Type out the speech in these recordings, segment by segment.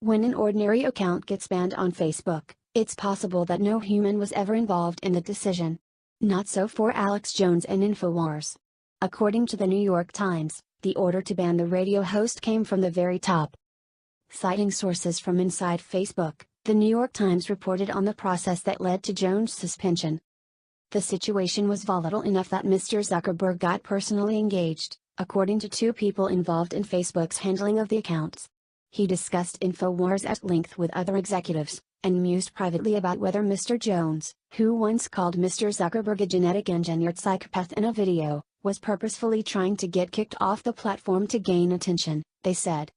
When an ordinary account gets banned on Facebook, it's possible that no human was ever involved in the decision. Not so for Alex Jones and InfoWars. According to the New York Times, the order to ban the radio host came from the very top. Citing sources from inside Facebook, the New York Times reported on the process that led to Jones' suspension. The situation was volatile enough that Mr. Zuckerberg got personally engaged, according to two people involved in Facebook's handling of the accounts. He discussed InfoWars at length with other executives, and mused privately about whether Mr. Jones, who once called Mr. Zuckerberg a genetic engineered psychopath in a video, was purposefully trying to get kicked off the platform to gain attention, they said.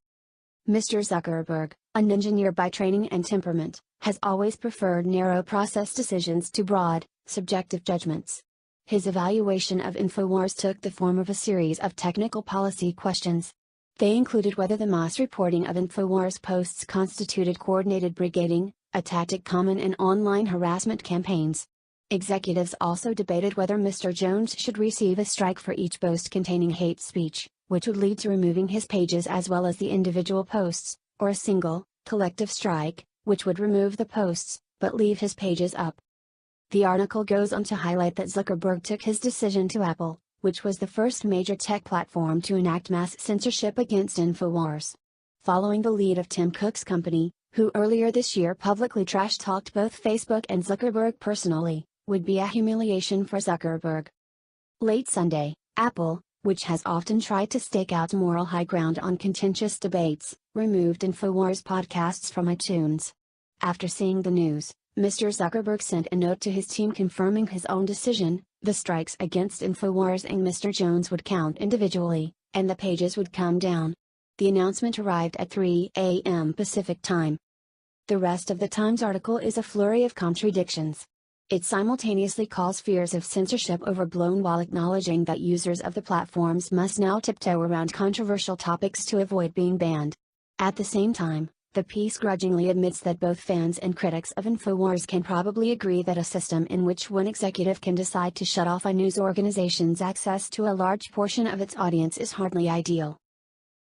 Mr. Zuckerberg, an engineer by training and temperament, has always preferred narrow process decisions to broad, subjective judgments. His evaluation of InfoWars took the form of a series of technical policy questions. They included whether the mass reporting of InfoWars posts constituted coordinated brigading, a tactic common in online harassment campaigns. Executives also debated whether Mr. Jones should receive a strike for each post containing hate speech, which would lead to removing his pages as well as the individual posts, or a single, collective strike, which would remove the posts, but leave his pages up. The article goes on to highlight that Zuckerberg took his decision to Apple, which was the first major tech platform to enact mass censorship against InfoWars. Following the lead of Tim Cook's company, who earlier this year publicly trash-talked both Facebook and Zuckerberg personally, would be a humiliation for Zuckerberg. Late Sunday, Apple, which has often tried to stake out moral high ground on contentious debates, removed InfoWars podcasts from iTunes. After seeing the news, Mr. Zuckerberg sent a note to his team confirming his own decision. The strikes against InfoWars and Mr. Jones would count individually, and the pages would come down. The announcement arrived at 3 a.m. Pacific Time. The rest of the Times article is a flurry of contradictions. It simultaneously calls fears of censorship overblown while acknowledging that users of the platforms must now tiptoe around controversial topics to avoid being banned. At the same time, the piece grudgingly admits that both fans and critics of InfoWars can probably agree that a system in which one executive can decide to shut off a news organization's access to a large portion of its audience is hardly ideal.